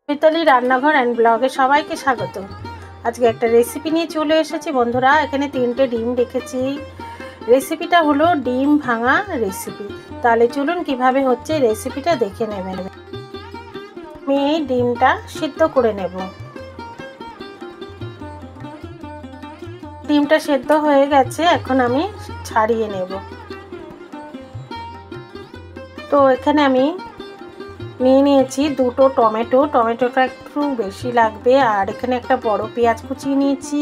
মিতালি রান্নাঘর অ্যান্ড ব্লগে সবাইকে স্বাগত। আজকে একটা রেসিপি নিয়ে চলে এসেছি বন্ধুরা। এখানে 3টে ডিম রেখেছি। রেসিপিটা হলো ডিম ভাঙা রেসিপি। তাহলে চলুন কিভাবে হচ্ছে রেসিপিটা দেখে নেবেন। আমি ডিমটা সিদ্ধ করে নেব। ডিমটা সেদ্ধ হয়ে গেছে, এখন আমি ছাড়িয়ে নেব। তো এখানে আমি নিয়ে নিয়েছি 2টো টমেটো। টমেটোটা একটু বেশি লাগবে। আর এখানে একটা বড় পেঁয়াজ কুচিয়ে নিয়েছি,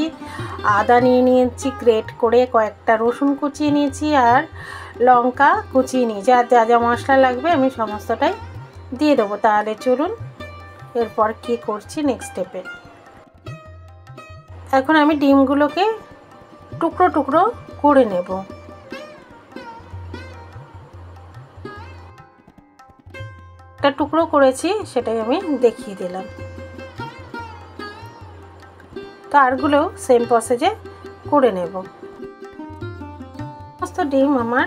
আদা নিয়ে নিয়েছি গ্রেট করে, কয়েকটা রসুন কুচিয়ে নিয়েছি আর লঙ্কা কুচিয়ে নিয়েছি। আর যা যা মশলা লাগবে আমি সমস্তটাই দিয়ে দেবো। তাহলে চলুন এরপর কি করছি নেক্সট স্টেপে। এখন আমি ডিমগুলোকে টুকরো টুকরো করে নেব। একটা টুকরো করেছি, সেটাই আমি দেখিয়ে দিলাম। তো আরগুলো সেম প্রসেসে করে নেব। সমস্ত ডিম আমার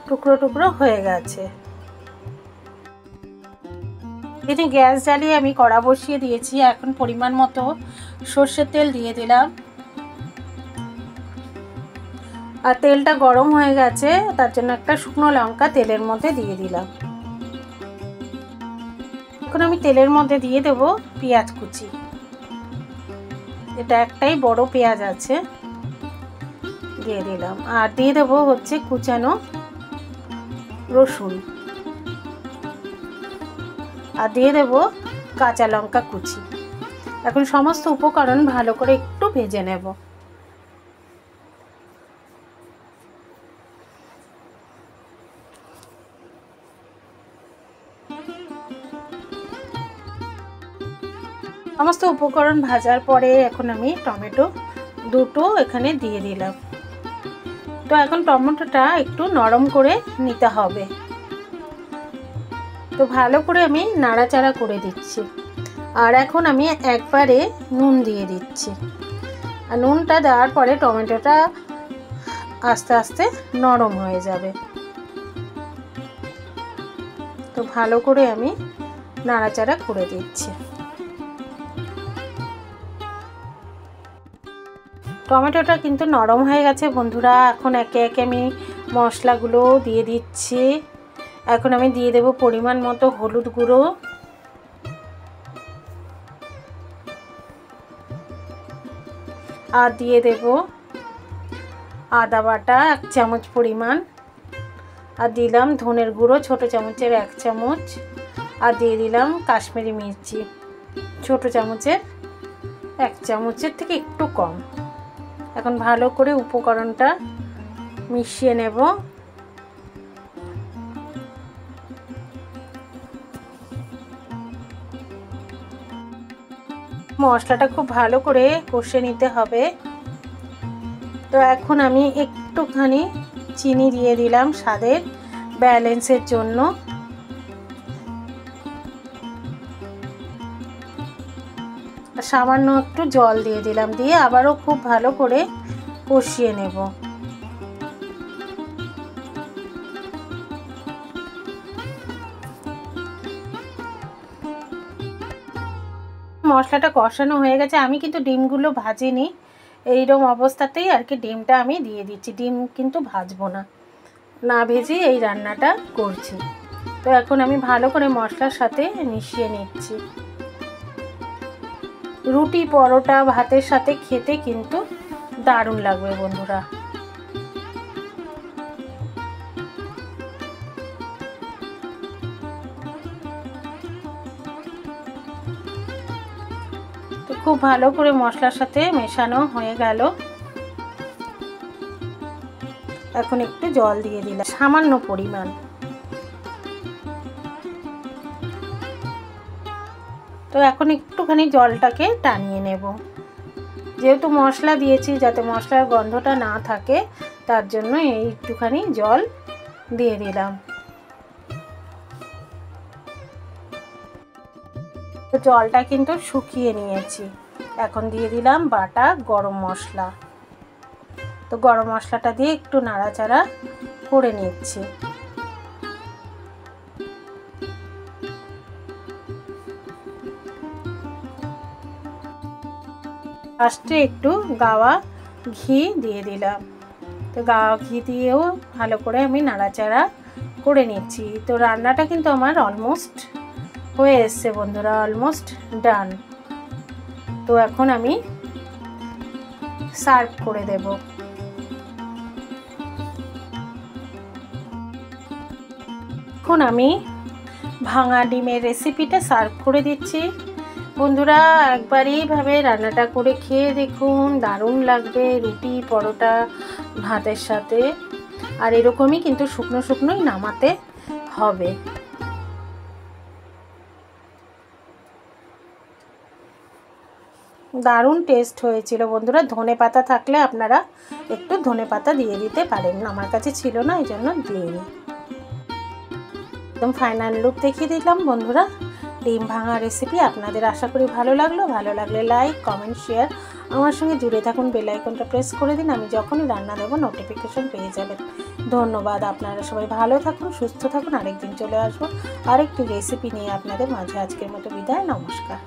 টুকরো টুকরো হয়ে গেছে। এখানে গ্যাস জ্বালিয়ে আমি কড়া বসিয়ে দিয়েছি। এখন পরিমাণ মতো সর্ষের তেল দিয়ে দিলাম। আর তেলটা গরম হয়ে গেছে, তার জন্য একটা শুকনো লঙ্কা তেলের মধ্যে দিয়ে দিলাম। এখন আমি তেলের মধ্যে দিয়ে দেব পেঁয়াজ কুচি। এটা একটাই বড় পেঁয়াজ আছে, দিয়ে দিলাম। আর দিয়ে দেব হচ্ছে কুচানো রসুন, আর দিয়ে দেব কাঁচা লঙ্কা কুচি। এখন সমস্ত উপকরণ ভালো করে একটু ভেজে নেব। সমস্ত উপকরণ ভাজার পরে এখন আমি টমেটো 2টো এখানে দিয়ে দিলাম। তো এখন টমেটোটা একটু নরম করে নিতে হবে। তো ভালো করে আমি নাড়াচাড়া করে দিচ্ছি। আর এখন আমি একবারে নুন দিয়ে দিচ্ছি। আর নুনটা দেওয়ার পরে টমেটোটা আস্তে আস্তে নরম হয়ে যাবে। তো ভালো করে আমি নাড়াচাড়া করে দিচ্ছি। টমেটোটা কিন্তু নরম হয়ে গেছে বন্ধুরা। এখন একে একে আমি মশলাগুলো দিয়ে দিচ্ছি। এখন আমি দিয়ে দেব পরিমাণ মতো হলুদ গুঁড়ো, আর দিয়ে দেব আদা বাটা 1 চামচ পরিমাণ, আর দিলাম ধনের গুঁড়ো ছোট চামচের 1 চামচ, আর দিয়ে দিলাম কাশ্মীরি মির্চি ছোট চামচের 1 চামচের থেকে একটু কম। এখন ভালো করে উপকরণটা মিশিয়ে নেব। মশলাটা খুব ভালো করে কষে নিতে হবে। তো এখন আমি একটুখানি চিনি দিয়ে দিলাম স্বাদের ব্যালেন্সের জন্য। সামান্য একটু জল দিয়ে দিলাম, দিয়ে আবারও খুব ভালো করে কষিয়ে নেব। মশলাটা কষানো হয়ে গেছে। আমি কিন্তু ডিমগুলো ভাজিনি, এইরকম অবস্থাতেই আর কি ডিমটা আমি দিয়ে দিচ্ছি। ডিম কিন্তু ভাজবো না, না ভেজে এই রান্নাটা করছি। তো এখন আমি ভালো করে মশলার সাথে মিশিয়ে নিচ্ছি। রুটি পরোটা ভাতের সাথে খেতে কিন্তু দারুণ লাগবে বন্ধুরা। তো খুব ভালো করে মশলার সাথে মেশানো হয়ে গেল। এখন একটু জল দিয়ে দিলাম সামান্য পরিমাণ। তো এখন একটুখানি জলটাকে টানিয়ে নেব। যেহেতু মশলা দিয়েছি, যাতে মশলার গন্ধটা না থাকে, তার জন্য এই একটুখানি জল দিয়ে দিলাম। তো জলটা কিন্তু শুকিয়ে নিয়েছি। এখন দিয়ে দিলাম বাটা গরম মশলা। তো গরম মশলাটা দিয়ে একটু নাড়াচাড়া করে নিচ্ছি। লাস্টে একটু গাওয়া ঘি দিয়ে দিলাম। তো গাওয়া ঘি দিয়েও ভালো করে আমি নাড়াচাড়া করে নিচ্ছি। তো রান্নাটা কিন্তু আমার অলমোস্ট হয়ে এসছে বন্ধুরা, অলমোস্ট ডান। তো এখন আমি সার্ভ করে দেব। এখন আমি ভাঙা ডিমের রেসিপিটা সার্ভ করে দিচ্ছি। বন্ধুরা একবার এইভাবে রান্নাটা করে খেয়ে দেখুন, দারুণ লাগবে রুটি, পরোটা, ভাতের সাথে। আর এরকমই কিন্তু শুকনো শুকনোই নামাতে হবে। দারুণ টেস্ট হয়েছিল বন্ধুরা। ধনেপাতা থাকলে আপনারা একটু ধনেপাতা দিয়ে দিতে পারেন, আমার কাছে ছিল না এই জন্য দিইনি। একদম ফাইনাল লুক দেখিয়ে দিলাম বন্ধুরা ডিম ভাঙা রেসিপি। আপনাদের আশা করি ভালো লাগলো। ভালো লাগলে লাইক, কমেন্ট, শেয়ার আমার সঙ্গে জুড়ে থাকুন। বেল আইকনটা প্রেস করে দিন, আমি যখনই রান্না দেবো নোটিফিকেশন পেয়ে যাবেন। ধন্যবাদ। আপনারা সবাই ভালো থাকুন, সুস্থ থাকুন। আরেকদিন চলে আসবো আরেকটি রেসিপি নিয়ে আপনাদের মাঝে। আজকের মতো বিদায়, নমস্কার।